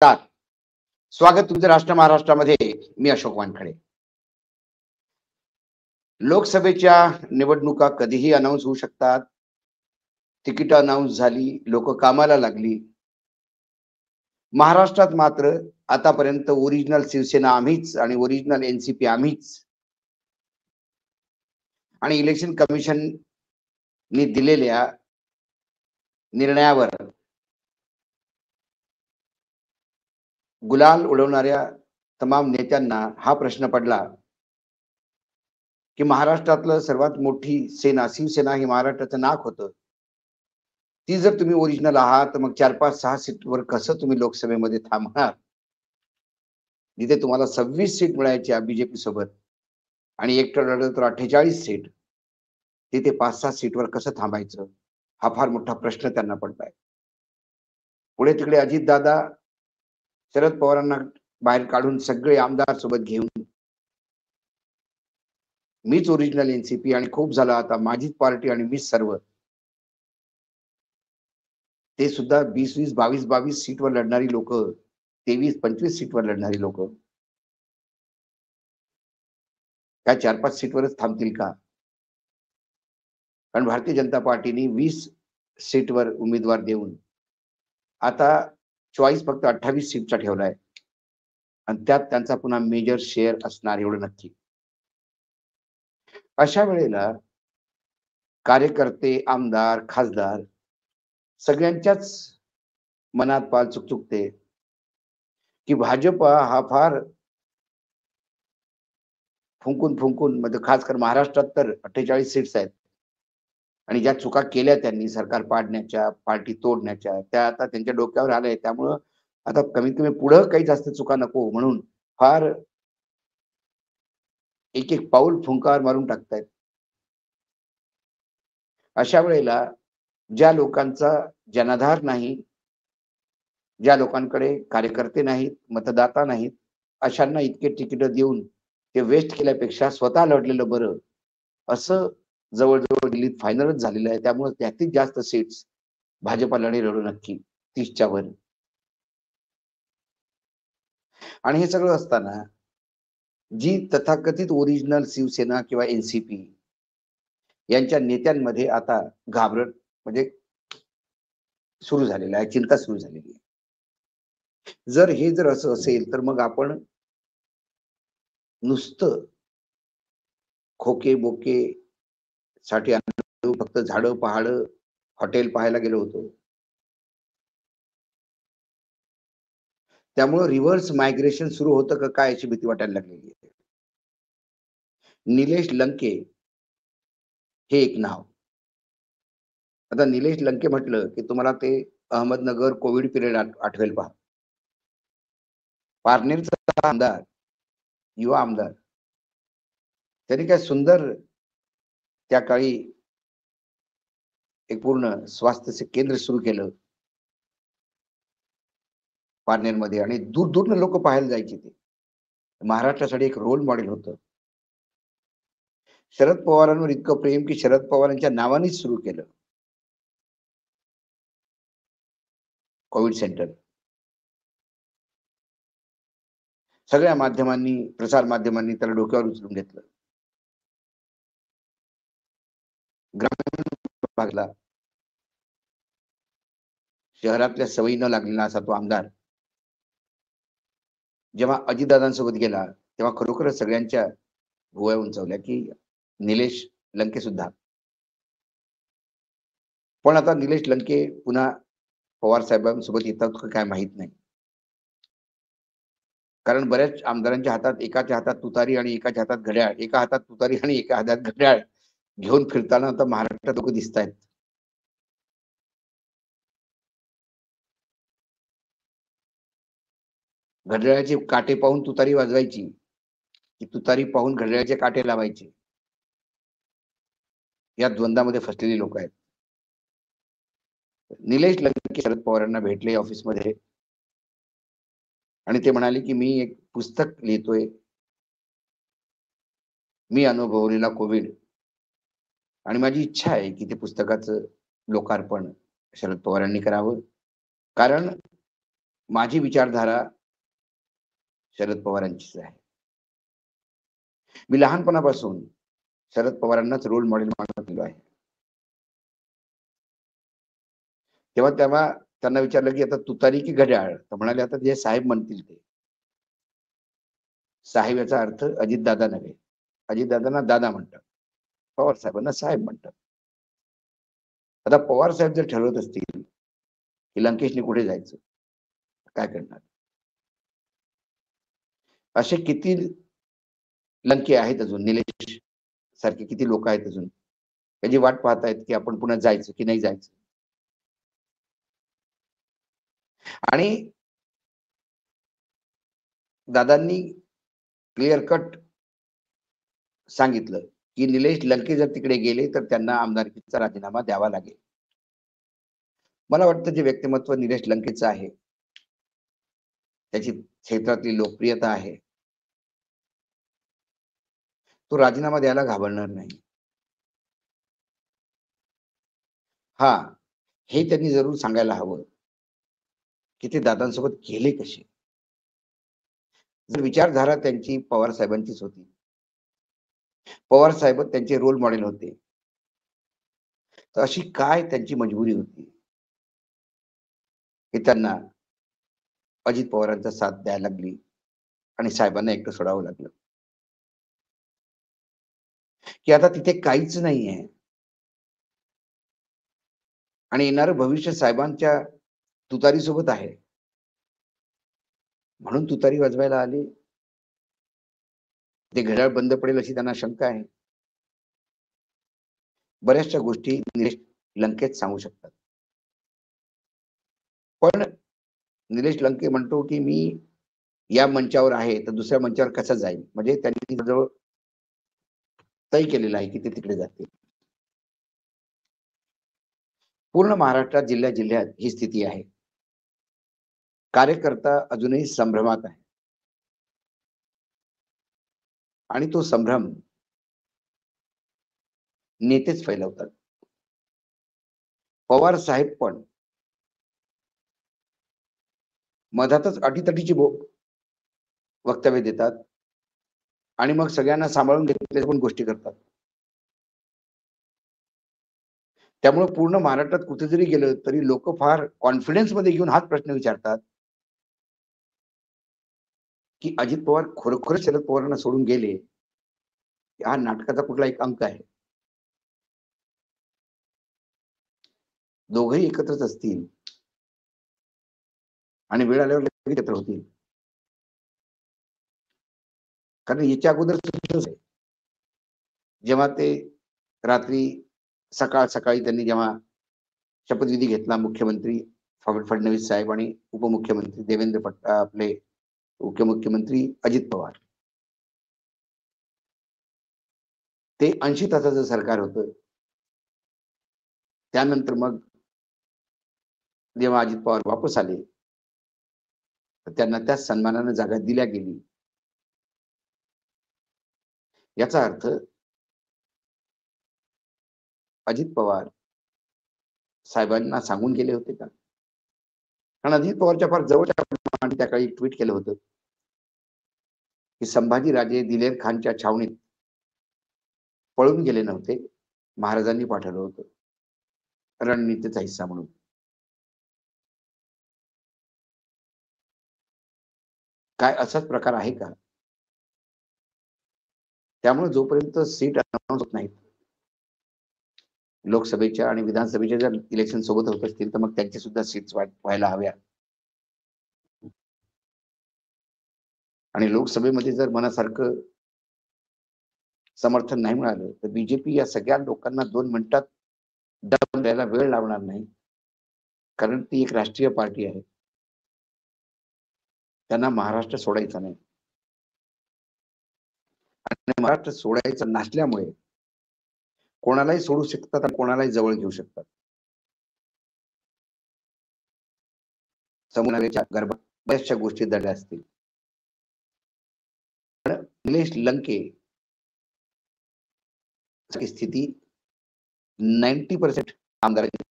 नमस्कार. स्वागत तुमचं राष्ट्र महाराष्ट्रामध्ये. मी अशोक वानखडे. लोकसभेच्या निवडणुका कधीही अनाऊन्स होऊ शकतात. तिकीट अनाऊन्स झाली, लोक कामाला लागली. महाराष्ट्रात मात्र आतापर्यंत ओरिजिनल शिवसेना आम्हीच आणि ओरिजिनल एनसीपी आम्हीच. आणि इलेक्शन कमिशननी दिलेल्या निर्णयावर गुलाल उडवणाऱ्या तमाम नेत्यांना हा प्रश्न पडला की महाराष्ट्रातलं सर्वात मोठी सेना शिवसेना ही महाराष्ट्राचं नाक होतं. ती जर तुम्ही ओरिजिनल आहात तर मग 4-5-6 सीटवर कसं तुम्ही लोकसभेमध्ये थांबणार? जिथे तुम्हाला 26 सीट मिळायच्या बीजेपी सोबत आणि एकटं लढलं तर 48 सीट, तिथे 5-6 सीटवर कसं थांबायचं? हा फार मोठा प्रश्न त्यांना पडलाय. पुढे तिकडे अजितदादा शरद पवारांना बाहेर काढून सगळे आमदार सोबत घेऊन मीच ओरिजिनल एनसीपी आणि खूप झालं आता माझीच पार्टी आणि मीच सर्व. ते सुद्धा 20-20, 22-22 सीटवर लढणारी लोक, 23-25 सीटवर लढणारी लोक काय 4-5 सीटवरच थांबतील का? कारण भारतीय जनता पार्टीने 20 सीटवर उमेदवार देऊन आता चॉईस फक्त 28 सीटचा ठेवलाय आणि त्यात त्यांचा पुन्हा मेजर शेअर असणार एवढं नक्की. अशा वेळेला कार्यकर्ते, आमदार, खासदार सगळ्यांच्याच मनात पाल चुकचुकते की भाजपा हा फार फुंकून फुंकून म्हणजे खास कर महाराष्ट्रात तर 48 सीट्स आहेत आणि ज्या चुका केल्या त्यांनी सरकार पाडण्याच्या, पार्टी तोडण्याच्या, त्या आता त्यांच्या डोक्यावर आलंय. त्यामुळं आता कमीत कमी पुढं काही जास्त चुका नको म्हणून फार एक एक पाऊल फुंकार मारून टाकतायत. अशा वेळेला ज्या लोकांचा जनाधार नाही, ज्या लोकांकडे कार्यकर्ते नाहीत, मतदाता नाहीत, अशांना इतके तिकीट देऊन ते वेस्ट केल्यापेक्षा स्वतः लढलेलं बरं, असं जवळजवळ दिल्लीत फायनलच झालेलं आहे. त्यामुळे जास्तीत जास्त सीट्स भाजपाला लढू नक्की 30च्या वर. आणि हे सगळं असताना जी तथाकथित ओरिजिनल शिवसेना किंवा एनसीपी यांच्या नेत्यांमध्ये आता घाबरट म्हणजे सुरू झालेलं आहे, चिंता सुरू झालेली आहे. जर असं असेल तर मग आपण नुसतं खोके बोके साठी फक्त झाडं पहाड हॉटेल पाहायला गेलो होतो. त्यामुळे रिव्हर्स मायग्रेशन सुरू होतं का काय याची भीती वाटायला लागलेली आहे. निलेश लंके हे एक नाव. आता निलेश लंके म्हटलं की तुम्हाला ते अहमदनगर कोविड पिरियड आठवेल पहा. पारनेरचा आमदार, युवा आमदार, त्यांनी काय सुंदर त्या काळी एक पूर्ण स्वास्थ्य केंद्र सुरू केलं पारनेरमध्ये आणि दूर दूरनं लोक पाहायला जायचे. ते महाराष्ट्रासाठी एक रोल मॉडेल होतं. शरद पवारांवर इतकं प्रेम की शरद पवारांच्या नावानेच सुरू केलं कोविड सेंटर. सगळ्या माध्यमांनी, प्रसार माध्यमांनी त्याला डोक्यावर उचलून घेतलं. ग्रामीण भागला शहरातल्या सवयी न लागलेला असा तो आमदार जेव्हा अजितदादांसोबत गेला तेव्हा खरोखरच सगळ्यांच्या भुवया उंचावल्या की निलेश लंके सुद्धा. पण आता निलेश लंके पुन्हा पवार साहेबांसोबत येतात का काय माहित नाही. कारण बऱ्याच आमदारांच्या हातात, एकाच्या हातात तुतारी आणि एकाच्या हातात घड्याळ, एका हातात तुतारी आणि एका हातात घड्याळ घेऊन फिरताना आता महाराष्ट्रात लोक दिसत आहेत. घड्याळाचे काटे पाहून तुतारी वाजवायची की तुतारी पाहून घड्याळाचे काटे लावायचे, या द्वंद्वामध्ये फसलेली लोक आहेत. निलेश लंके शरद पवारांना भेटले ऑफिसमध्ये आणि ते म्हणाले की मी एक पुस्तक लिहितोय, मी अनुभवलेला कोविड, आणि माझी इच्छा आहे की ते पुस्तकाचं लोकार्पण शरद पवारांनी करावं. कारण माझी विचारधारा शरद पवारांचीच आहे. मी लहानपणापासून शरद पवारांनाच रोल मॉडेल मानत गेलो आहे. तेव्हा तेव्हा त्यांना विचारलं की आता तुतारी की घड्याळ, तर म्हणाले आता जे साहेब म्हणतील ते. साहेब याचा अर्थ अजितदादा नव्हे, अजितदादांना दादा म्हणतात, पवार साहेबांना साहेब म्हणतात. आता पवार साहेब जर ठरवत असतील की लंकेशने कुठे जायचं, काय करणार? असे किती लंके आहेत अजून, निलेश सारखे किती लोक आहेत अजून त्याची वाट पाहतायत की आपण पुन्हा जायचं की नाही जायचं. आणि दादांनी क्लिअर कट सांगितलं की निलेश लंके जर तिकडे गेले तर त्यांना आमदारकीचा राजीनामा द्यावा लागेल. मला वाटतं जे व्यक्तिमत्व निलेश लंकेचं आहे, त्याची क्षेत्रातली लोकप्रियता आहे, तो राजीनामा द्यायला घाबरणार नाही. हा, हे त्यांनी जरूर सांगायला हवं की ते दादांसोबत गेले कसे. जर विचारधारा त्यांची पवार साहेबांचीच होती, पवार साहेब त्यांचे रोल मॉडेल होते, तर अशी काय त्यांची मजबुरी होती की त्यांना अजित पवारांचा साथ द्यायला लागली आणि साहेबांना एकटं सोडावं लागलं. की आता तिथे काहीच नाहीये आणि येणारं भविष्य साहेबांच्या तुतारी सोबत आहे, म्हणून तुतारी वाजवायला आली. ते घड्याळ बंद पडेल अशी त्यांना शंका आहे. बऱ्याचशा गोष्टी निलेश लंकेत सांगू शकतात. पण निलेश लंके म्हणतो की मी या मंचावर आहे तर दुसऱ्या मंचावर कसं जाईल, म्हणजे त्यांनी जवळ तय केलेलं आहे की ते तिकडे जातील. पूर्ण महाराष्ट्रात जिल्ह्या जिल्ह्यात ही स्थिती आहे. कार्यकर्ता अजूनही संभ्रमात आहे आणि तो संभ्रम नेतेच फैलवतात. पवार साहेब पण मधातच अटीतटीची वक्तव्य देतात आणि मग सगळ्यांना सांभाळून घेतल्या पण गोष्टी करतात. त्यामुळे पूर्ण महाराष्ट्रात कुठे जरी गेलं तरी लोक फार कॉन्फिडन्स मध्ये घेऊन हाच प्रश्न विचारतात की अजित पवार खरोखर शरद पवारांना सोडून गेले, हा नाटकाचा कुठला एक अंक आहे. दोघेही एकत्रच असतील आणि वेळ आल्यावर एकत्र होतील. कारण याच्या अगोदर जेव्हा ते रात्री सकाळ सकाळी त्यांनी जेव्हा शपथविधी घेतला, मुख्यमंत्री फडणवीस साहेब आणि उपमुख्यमंत्री देवेंद्र आपले उपमुख्यमंत्री अजित पवार, ते 80 तासाचं सरकार होतं. त्यानंतर मग जेव्हा अजित पवार वापस आले तर त्यांना त्या सन्मानाने जागा दिल्या गेली. याचा अर्थ अजित पवार साहेबांना सांगून गेले होते का? कारण अजित पवारच्या फार जवळच्या त्या काळी ट्विट केलं होतं की संभाजी राजे दिलेर खानच्या छावणीत पळून गेले नव्हते, महाराजांनी पाठवलं होतं रणनीतीचा हिस्सा म्हणून. काय असाच प्रकार आहे का? त्यामुळे जोपर्यंत सीट अनाउन्स होत नाहीत, लोकसभेच्या आणि विधानसभेच्या जर इलेक्शन सोबत होत असतील तर मग त्यांची सुद्धा सीट्स व्हायला हव्या. आणि लोकसभेमध्ये जर मनासारखं समर्थन नाही मिळालं तर बीजेपी या सगळ्या लोकांना 2 मिनिटात दम द्यायला वेळ लावणार नाही, कारण ती एक राष्ट्रीय पार्टी आहे. त्यांना महाराष्ट्र सोडायचा नाही आणि महाराष्ट्र सोडायचं नसल्यामुळे कोणालाही सोडू शकतात आणि कोणालाही जवळ घेऊ शकतात. समुदायाच्या गर्भात बऱ्याचशा गोष्टी दडल्या असतील. पण निलेश लंके स्थिती 90% आमदारांची